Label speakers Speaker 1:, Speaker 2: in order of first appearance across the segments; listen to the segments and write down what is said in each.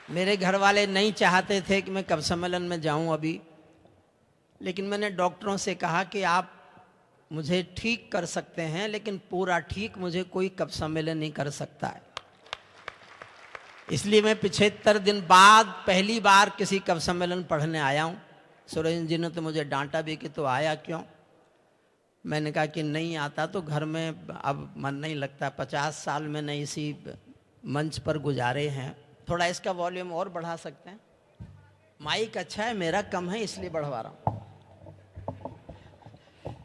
Speaker 1: मेरे घर वाले नहीं चाहते थे कि मैं कवि सम्मेलन में जाऊं अभी, लेकिन मैंने डॉक्टरों से कहा कि आप मुझे ठीक कर सकते हैं, लेकिन पूरा ठीक मुझे कोई कवि सम्मेलन नहीं कर सकता है। इसलिए मैं 75 दिन बाद पहली बार किसी कवि सम्मेलन पढ़ने आया हूं। सुरेंद्र जी ने तो मुझे डांटा भी कि तो आया क्यों। मैंने कहा कि नहीं आता तो घर में अब मन नहीं लगता। 50 साल मैंने इसी मंच पर गुजारे हैं। थोड़ा इसका वॉल्यूम और बढ़ा सकते हैं? माइक अच्छा है, मेरा कम है इसलिए बढ़वा रहा हूं।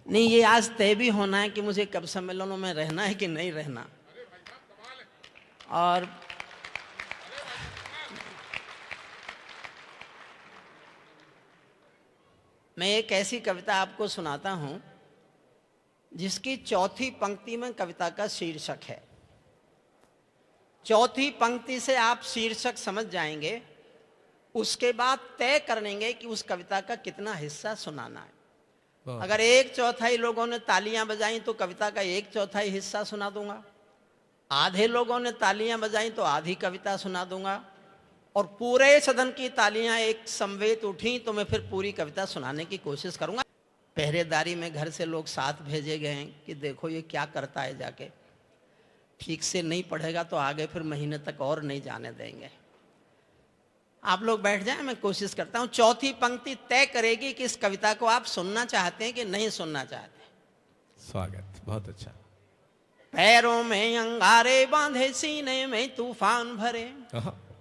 Speaker 1: नहीं, ये आज तय भी होना है कि मुझे कवि सम्मेलनों में रहना है कि नहीं रहना। और मैं एक ऐसी कविता आपको सुनाता हूं जिसकी चौथी पंक्ति में कविता का शीर्षक है। चौथी पंक्ति से आप शीर्षक समझ जाएंगे, उसके बाद तय कर लेंगे कि उस कविता का कितना हिस्सा सुनाना है। अगर 1/4 लोगों ने तालियां बजाई तो कविता का 1/4 हिस्सा सुना दूंगा। आधे लोगों ने तालियां बजाई तो आधी कविता सुना दूंगा। और पूरे सदन की तालियां एक समवेत उठी तो मैं फिर पूरी कविता सुनाने की कोशिश करूंगा। पहरेदारी में घर से लोग साथ भेजे गए हैं कि देखो ये क्या करता है, जाके ठीक से नहीं पढ़ेगा तो आगे फिर महीने तक और नहीं जाने देंगे। आप लोग बैठ जाएं, मैं कोशिश करता हूं। चौथी पंक्ति तय करेगी कि इस कविता को आप सुनना चाहते हैं कि नहीं सुनना चाहते।
Speaker 2: स्वागत, बहुत अच्छा।
Speaker 1: पैरों में अंगारे बांधे, सीने में तूफान भरे।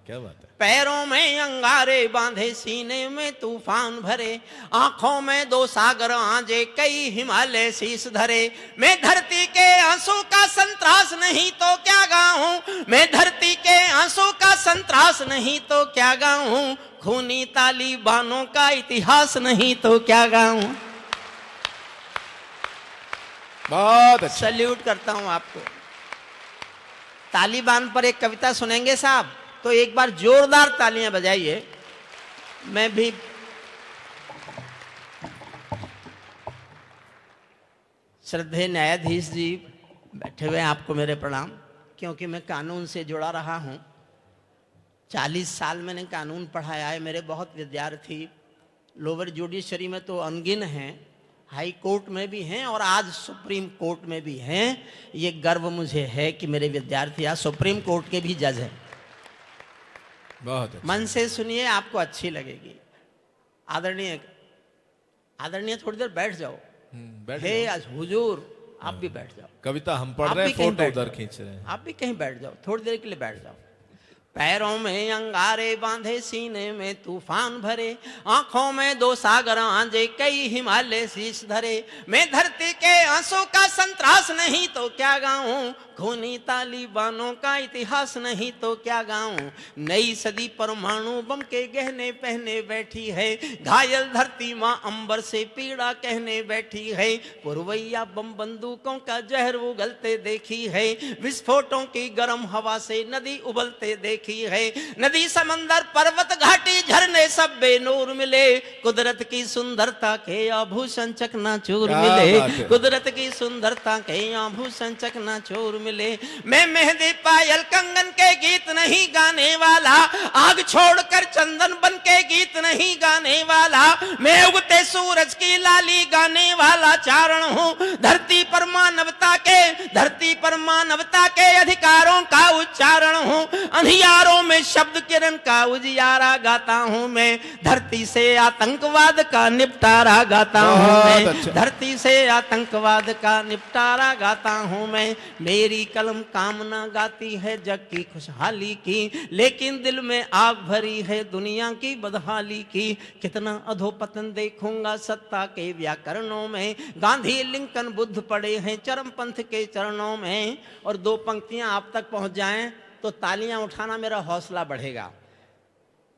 Speaker 2: क्या बात है।
Speaker 1: पैरों में अंगारे बांधे, सीने में तूफान भरे, आंखों में 2 सागर आंजे, कई हिमालय शीश धरे। मैं धरती के आंसू का संतरास नहीं तो क्या गाऊं, मैं धरती के आंसू का संतरास नहीं तो क्या गाऊं, खूनी तालिबानों का इतिहास नहीं तो क्या गाऊं।
Speaker 2: बहुत अच्छा।
Speaker 1: सल्यूट करता हूं आपको। तालिबान पर एक कविता सुनेंगे साहब तो एक बार जोरदार तालियां बजाइए। मैं भी श्रद्धेय न्यायाधीश जी बैठे हुए हैं, आपको मेरे प्रणाम। क्योंकि मैं कानून से जुड़ा रहा हूं, 40 साल मैंने कानून पढ़ाया है। मेरे बहुत विद्यार्थी लोअर जुडिशरी में तो अनगिन हैं, हाई कोर्ट में भी हैं और आज सुप्रीम कोर्ट में भी हैं। ये गर्व मुझे है कि मेरे विद्यार्थी आज सुप्रीम कोर्ट के भी जज हैं।
Speaker 2: बहुत अच्छा।
Speaker 1: मन से सुनिए, आपको अच्छी लगेगी। आदरणीय आदरणीय थोड़ी देर बैठ जाओ। हे आज हुजूर, आप भी बैठ जाओ।
Speaker 2: कविता हम पढ़ रहे हैं, फोटो उधर खींच रहे हैं।
Speaker 1: आप भी कहीं बैठ जाओ, थोड़ी देर के लिए बैठ जाओ। पैरों में अंगारे बांधे, सीने में तूफान भरे, आंखों में 2 सागर आंजे, कई हिमालय शीश धरे। मैं धरती के आंसू का संतरास नहीं तो क्या गाऊं, खूनी तालिबानों का इतिहास नहीं तो क्या गाऊं। नई सदी परमाणु बम के गहने पहने बैठी है, घायल धरती मां अंबर से पीड़ा कहने बैठी है। पुरवैया बम बंदूकों का जहर उगलते देखी है, विस्फोटों की गर्म हवा से नदी उबलते देखी है। नदी समंदर पर्वत घाटी झरने सब बेनूर मिले, कुदरत की सुंदरता के आभूषण चकनाचूर मिले, कुदरत की सुंदरता के आभूषण चकनाचूर मिले। मैं मेहंदी पायल कंगन के गीत नहीं गाने वाला, आग छोड़कर चंदन बन के गीत नहीं गाने वाला, मैं उगते सूरज की लाली गाने वाला चारण हूँ। धरती पर मानवता के अधिकारों का उच्चारण हूँ। अंधियारों में शब्द किरण का उजियारा गाता हूँ मैं, धरती से आतंकवाद का निपटारा गाता हूँ मैं, धरती से आतंकवाद का निपटारा गाता हूँ मैं। मेरी कलम कामना गाती है जग की खुशहाली की, लेकिन दिल में आग भरी है दुनिया की बदहाली की। कितना अधोपतन देखूंगा सत्ता के व्याकरणों में, गांधी लिंकन बुद्ध पड़े हैं चरमपंथ के चरणों में। और 2 पंक्तियां आप तक पहुंच जाएं तो तालियां उठाना मेरा हौसला बढ़ेगा।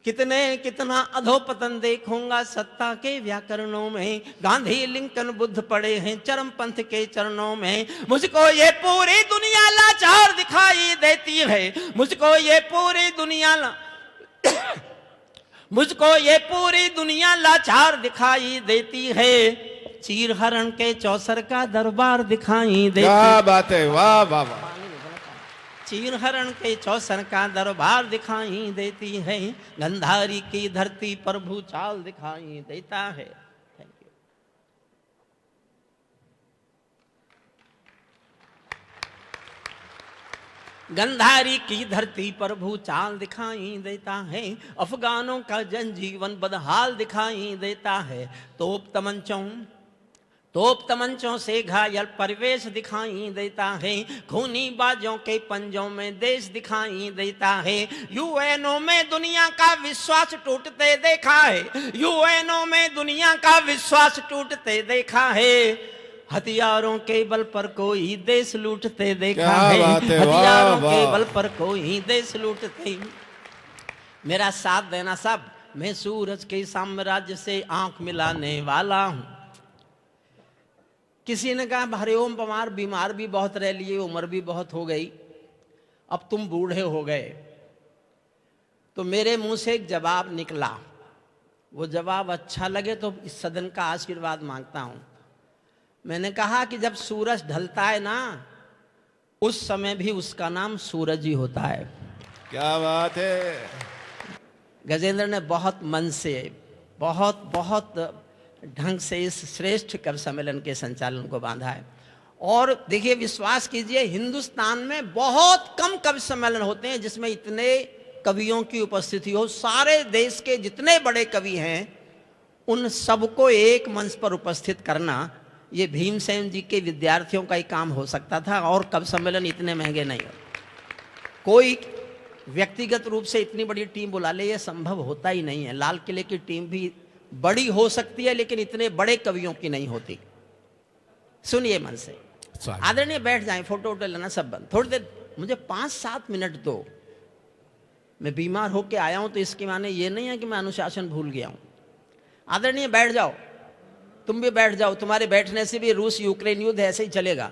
Speaker 1: कितना अधोपतन देखूंगा सत्ता के व्याकरणों में, गांधी लिंकन बुद्ध पड़े हैं चरमपंथ के चरणों में। मुझको ये पूरी दुनिया लाचार दिखाई देती है, मुझको ये पूरी दुनिया लाचार दिखाई देती है। चीर हरण के चौसर का दरबार दिखाई देती।
Speaker 2: क्या बात है, वाह वाह वाह।
Speaker 1: चीर हरण के चौसर का दरबार दिखाई देती है, गंधारी की धरती पर भूचाल दिखाई देता है। Thank you. गंधारी की धरती पर भूचाल दिखाई देता है, अफगानों का जनजीवन बदहाल दिखाई देता है। तोप तमंचों से घायल परिवेश दिखाई देता है, खूनी बाजों के पंजों में देश दिखाई देता है। यूएनओ में दुनिया का विश्वास टूटते देखा है, यूएनओ में दुनिया का विश्वास टूटते देखा है। हथियारों के बल पर कोई देश लूटते देखा है, हथियारों के बल पर कोई देश लूटते। मेरा साथ देना सब, मैं सूरज के साम्राज्य से आंख मिलाने वाला हूं। किसी ने कहा हरे ओम पवार बीमार भी बहुत रह लिए, उम्र भी बहुत हो गई, अब तुम बूढ़े हो गए। तो मेरे मुंह से एक जवाब निकला, वो जवाब अच्छा लगे तो इस सदन का आशीर्वाद मांगता हूं। मैंने कहा कि जब सूरज ढलता है ना, उस समय भी उसका नाम सूरज ही होता है।
Speaker 2: क्या बात है।
Speaker 1: गजेंद्र ने बहुत मन से, बहुत ढंग से इस श्रेष्ठ कवि सम्मेलन के संचालन को बांधा है। और देखिए, विश्वास कीजिए, हिंदुस्तान में बहुत कम कवि सम्मेलन होते हैं जिसमें इतने कवियों की उपस्थिति हो। सारे देश के जितने बड़े कवि हैं उन सबको एक मंच पर उपस्थित करना, ये भीमसेन जी के विद्यार्थियों का ही काम हो सकता था, और कवि सम्मेलन इतने महंगे नहीं हो। कोई व्यक्तिगत रूप से इतनी बड़ी टीम बुला ले, ये संभव होता ही नहीं है। लाल किले की टीम भी बड़ी हो सकती है लेकिन इतने बड़े कवियों की नहीं होती। सुनिए मन से। आदरणीय बैठ जाएं, फोटो वोटो लेना सब बंद। थोड़ी देर मुझे 5-7 मिनट दो। मैं बीमार होके आया हूं तो इसके माने ये नहीं है कि मैं अनुशासन भूल गया हूं। आदरणीय बैठ जाओ, तुम भी बैठ जाओ। तुम्हारे बैठने से भी रूस यूक्रेन युद्ध ऐसे ही चलेगा।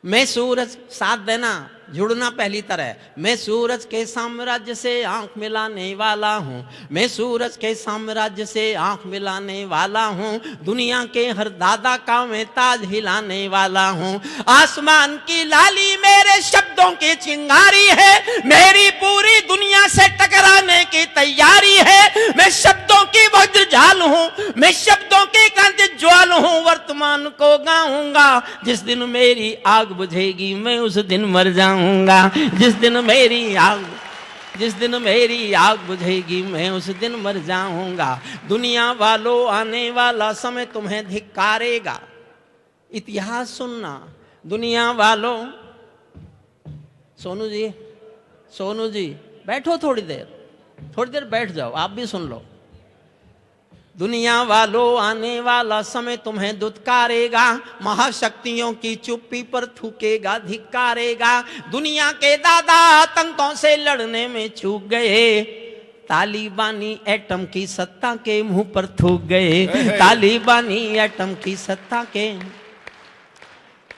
Speaker 1: मैं सूरज, साथ देना, जुड़ना पहली तरह। मैं सूरज के साम्राज्य से आंख मिलाने वाला हूँ, मैं सूरज के साम्राज्य से आंख मिलाने वाला हूँ। दुनिया के हर दादा का मैं ताज हिलाने वाला हूँ। आसमान की लाली मेरे शब्दों की चिंगारी है, मेरी पूरी दुनिया से टकराने की तैयारी है। मैं शब्दों की वज्रजाल हूँ, मैं शब्दों की कांति ज्वाल हूँ। वर्तमान को गाऊंगा, जिस दिन मेरी आग बुझेगी मैं उस दिन मर जाऊंगा। जिस दिन मेरी आग बुझेगी मैं उस दिन मर जाऊंगा। दुनिया वालों, आने वाला समय तुम्हें धिक्कारेगा। इतिहास सुनना दुनिया वालों। सोनू जी बैठो, थोड़ी देर बैठ जाओ, आप भी सुन लो। दुनिया वालों, आने वाला समय तुम्हें दुत्कारेगा। महाशक्तियों की चुप्पी पर थूकेगा, धिक्कारेगा। दुनिया के दादा आतंकों से लड़ने में चूक गए, तालिबानी एटम की सत्ता के मुंह पर थूक गए। तालिबानी एटम की सत्ता के।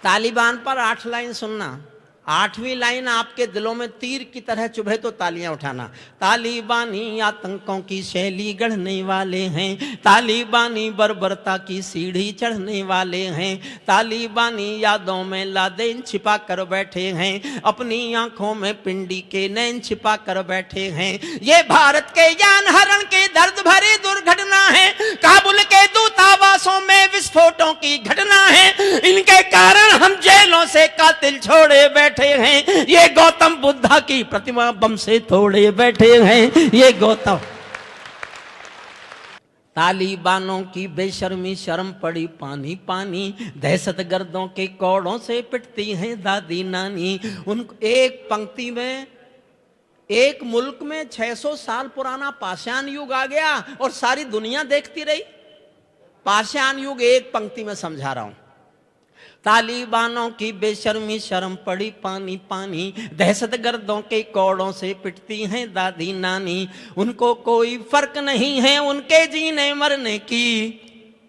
Speaker 1: तालिबान पर 8 लाइन सुनना। 8वीं लाइन आपके दिलों में तीर की तरह चुभे तो तालियां उठाना। तालिबानी आतंकों की शैली गढ़ने वाले हैं, तालिबानी बर्बरता की सीढ़ी चढ़ने वाले हैं। तालिबानी यादों में लादेन छिपा कर बैठे हैं, अपनी आंखों में पिंडी के नैन छिपा कर बैठे हैं। ये भारत के यान हरण की दर्द भरी दुर्घटना है, काबुल के दूतावासों में विस्फोटों की घटना है। इनके कारण हम जेलों से कातिल छोड़े बैठे हैं। ये गौतम बुद्धा की प्रतिमा बम से तोड़े बैठे हैं। ये गौतम। तालिबानों की बेशर्मी शर्म पड़ी पानी पानी, दहशतगर्दों के कौड़ों से पिटती हैं दादी नानी। उन एक पंक्ति में, एक मुल्क में 600 साल पुराना पाषाण युग आ गया और सारी दुनिया देखती रही। पाषाण युग एक पंक्ति में समझा रहा हूं। तालिबानों की बेशर्मी शर्म पड़ी पानी पानी, दहशतगर्दों के कौड़ों से पिटती हैं दादी नानी। उनको कोई फर्क नहीं है उनके जीने मरने की,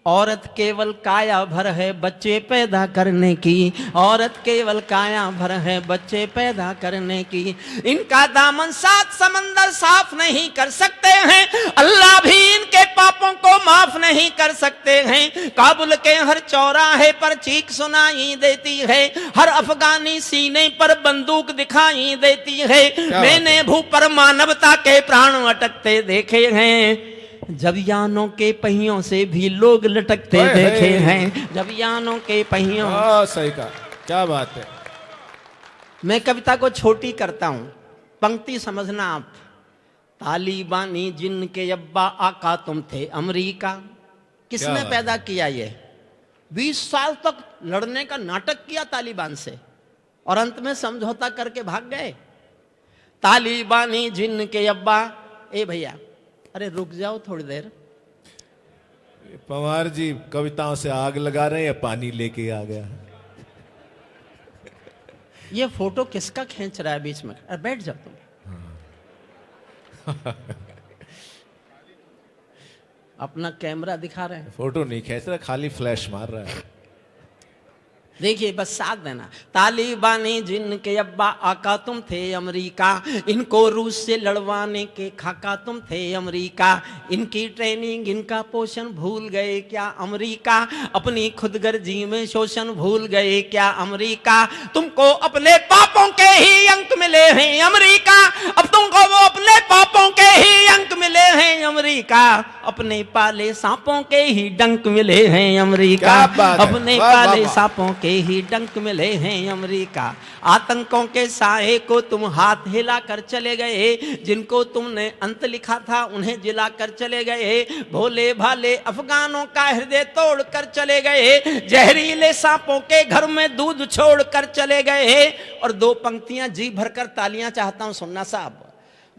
Speaker 1: औरत केवल काया भर है बच्चे पैदा करने की, औरत केवल काया भर है बच्चे पैदा करने की। इनका दामन 7 समंदर साफ नहीं कर सकते हैं, अल्लाह भी इनके पापों को माफ नहीं कर सकते हैं। काबुल के हर चौराहे पर चीख सुनाई देती है, हर अफगानी सीने पर बंदूक दिखाई देती है। मैंने भू पर मानवता के प्राण अटकते देखे हैं, जब यानों के पहियों से भी लोग लटकते देखे हैं, जब यानों के पहियों।
Speaker 2: सही कहा, क्या बात है।
Speaker 1: मैं कविता को छोटी करता हूं, पंक्ति समझना आप। तालिबानी जिनके अब्बा आका तुम थे अमेरिका। किसने पैदा किया ये? 20 साल तक लड़ने का नाटक किया तालिबान से और अंत में समझौता करके भाग गए। तालिबानी जिनके अब्बा, ए भैया अरे रुक जाओ थोड़ी देर।
Speaker 2: पवार जी कविताओं से आग लगा रहे हैं, पानी लेके आ गया।
Speaker 1: ये फोटो किसका खींच रहा है बीच में? अरे बैठ जाओ तुम। अपना कैमरा दिखा रहे हैं,
Speaker 2: फोटो नहीं खींच रहा, खाली फ्लैश मार रहा है।
Speaker 1: देखिए बस साथ देना। तालिबानी जिनके अब्बा आका तुम थे अमेरिका, इनको रूस से लड़वाने के खाका तुम थे अमेरिका। इनकी ट्रेनिंग इनका पोषण भूल गए क्या अमेरिका? अपनी खुदगर्जी में शोषण भूल गए क्या अमेरिका? तुमको अपने पापों के ही अंक मिले हैं अमेरिका, अब तुमको वो अपने पापों के ही अंक मिले हैं अमेरिका। अपने पाले सांपों के ही डंक मिले हैं अमेरिका, अपने पाले सांपों के ही डंक मिले हैं अमेरिका। आतंकों के साए को तुम हाथ हिलाकर चले गए, जिनको तुमने अंत लिखा था उन्हें जिलाकर चले गए। भोले भाले अफगानों का हृदय तोड़ कर चले गए, जहरीले सांपों के घर में दूध छोड़ कर चले गए। और 2 पंक्तियां जी भरकर तालियां चाहता हूं सुनना साहब।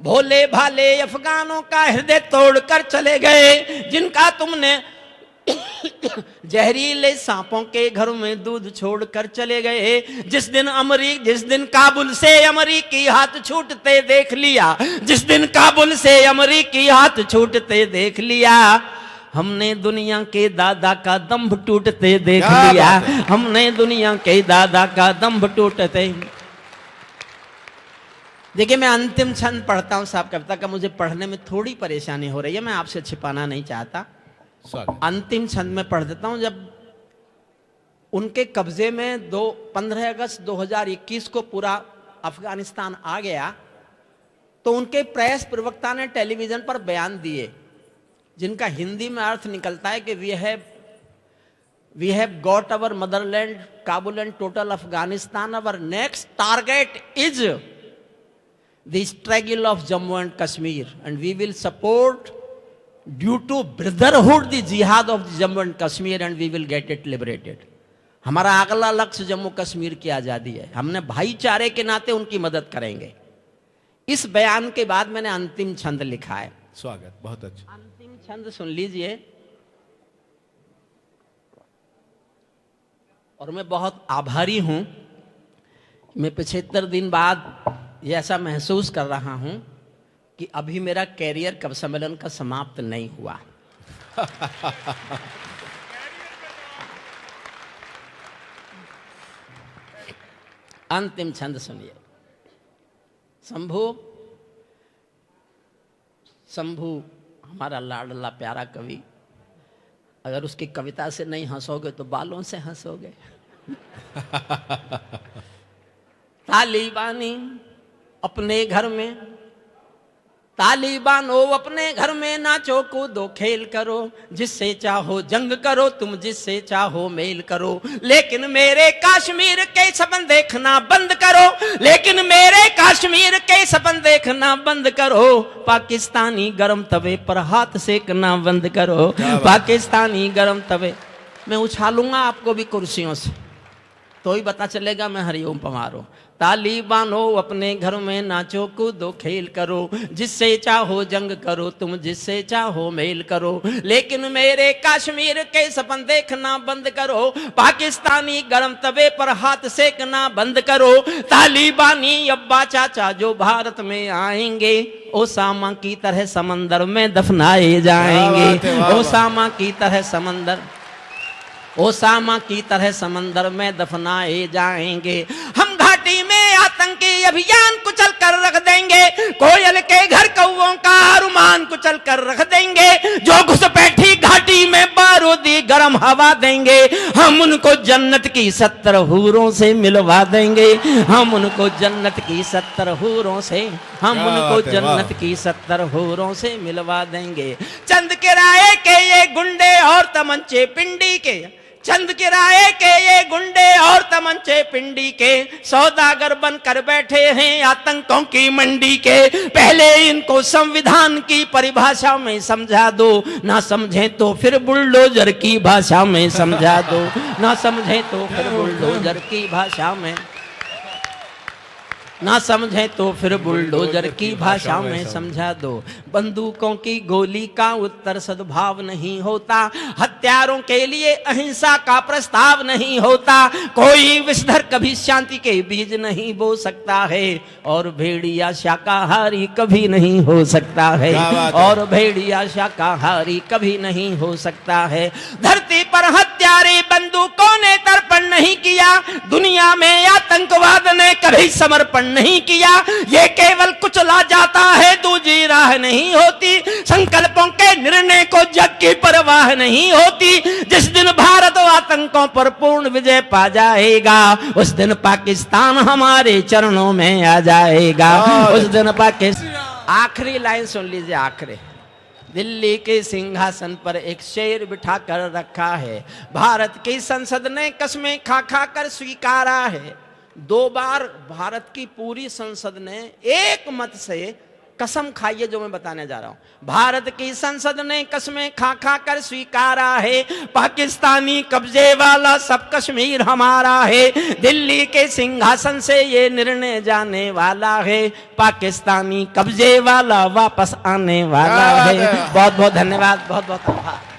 Speaker 1: भोले भाले अफगानों का हृदय तोड़ कर चले गए, जिनका तुमने जहरीले सांपों के घर में दूध छोड़कर चले गए। जिस दिन काबुल से अमरीकी हाथ छूटते देख लिया, जिस दिन काबुल से अमरीकी हाथ छूटते देख लिया, हमने दुनिया के दादा का दंभ टूटते देख लिया, हमने दुनिया के दादा का दंभ टूटते। देखिए मैं अंतिम छंद पढ़ता हूं साहब कविता का, मुझे पढ़ने में थोड़ी परेशानी हो रही है, मैं आपसे छिपाना नहीं चाहता। अंतिम छंद में पढ़ देता हूं। जब उनके कब्जे में 15 अगस्त 2021 को पूरा अफगानिस्तान आ गया, तो उनके प्रेस प्रवक्ता ने टेलीविजन पर बयान दिए, जिनका हिंदी में अर्थ निकलता है कि we have got our motherland Kabul and total Afghanistan, our next target is the struggle of Jammu and Kashmir and we will support due to brotherhood the jihad of Jammu and Kashmir and we will get it liberated. हमारा अगला लक्ष्य जम्मू कश्मीर की आजादी है, हमने भाईचारे के नाते उनकी मदद करेंगे। इस बयान के बाद मैंने अंतिम छंद लिखा है।
Speaker 2: स्वागत, बहुत अच्छा।
Speaker 1: अंतिम छंद सुन लीजिए। और मैं बहुत आभारी हूं, मैं 75 दिन बाद ये ऐसा महसूस कर रहा हूं कि अभी मेरा कैरियर कवि सम्मेलन का समाप्त नहीं हुआ। अंतिम छंद सुनिए। शंभू हमारा लाडला प्यारा कवि, अगर उसकी कविता से नहीं हंसोगे तो बालों से हंसोगे। तालिबानी अपने घर में, तालिबानो अपने घर में नाचो कूदो खेल करो, जिससे चाहो जंग करो तुम, जिससे चाहो मेल करो, लेकिन मेरे कश्मीर के सपन देखना बंद करो, लेकिन मेरे कश्मीर के सपन देखना बंद करो। पाकिस्तानी गरम तवे पर हाथ सेकना बंद करो, पाकिस्तानी गरम तवे। मैं उछालूंगा आपको भी कुर्सियों से। तो ही पता चलेगा मैं हरिओम पमारो। ताली बानो अपने घर में, नाचो कूदो खेल करो, जिससे चाहो जंग करो तुम, जिससे चाहो मेल करो, लेकिन मेरे कश्मीर के सपन देखना बंद करो, पाकिस्तानी गरम तवे पर हाथ सेकना बंद करो। तालिबानी अब्बा चाचा जो भारत में आएंगे, ओसामा की तरह समंदर में दफनाए जाएंगे। ओसामा की तरह समंदर, ओसामा की तरह समंदर में दफनाए जाएंगे। हम घाटी में आतंकी अभियान कुचल कर रख देंगे, कोयल के घर कौओं का अरमान कुचल कर रख देंगे, जो घुसपैठी घाटी में बारूदी गरम हवा देंगे, हम उनको जन्नत की 70 हूरों से मिलवा देंगे। हम उनको जन्नत की 70 हूरों से, हम उनको जन्नत की 70 हूरों से मिलवा देंगे। चंद किराए के ये गुंडे और तमंचे पिंडी के, चंद किराए के ये गुंडे और तमंचे पिंडी के, सौदागर बनकर बैठे हैं आतंकों की मंडी के। पहले इनको संविधान की परिभाषा में समझा दो, ना समझे तो फिर बुलडोजर की भाषा में समझा दो, ना समझे तो फिर बुलडोजर की भाषा में, ना समझे तो फिर बुलडोजर की भाषा में समझा दो। बंदूकों की गोली का उत्तर सद्भाव नहीं होता, हत्यारों के लिए अहिंसा का प्रस्ताव नहीं होता, कोई विषधर कभी शांति के बीज नहीं बो सकता है, और भेड़िया शाकाहारी कभी नहीं हो सकता है, और भेड़िया शाकाहारी कभी नहीं हो सकता है। धरती पर हत्यारे बंदूकों ने तर्पण नहीं किया, दुनिया में आतंकवाद ने कभी समर्पण नहीं किया, ये केवल कुचला जाता है, दूसरी राह नहीं होती। संकल्पों के निर्णय को जग की परवाह नहीं होती। जिस दिन भारत आतंकों पर पूर्ण विजय पा जाएगा, उस दिन पाकिस्तान हमारे चरणों में आ जाएगा, उस दिन पाकिस्तान। आखिरी लाइन सुन लीजिए, आखिरी। दिल्ली के सिंहासन पर एक शेर बिठा कर रखा है, भारत की संसद ने कसमें खा खा कर स्वीकारा है। 2 बार भारत की पूरी संसद ने एक मत से कसम खाई है, जो मैं बताने जा रहा हूं। भारत की संसद ने कसमें खा खा कर स्वीकारा है, पाकिस्तानी कब्जे वाला सब कश्मीर हमारा है। दिल्ली के सिंहासन से ये निर्णय जाने वाला है, पाकिस्तानी कब्जे वाला वापस आने वाला है। बहुत बहुत धन्यवाद, बहुत बहुत आभार।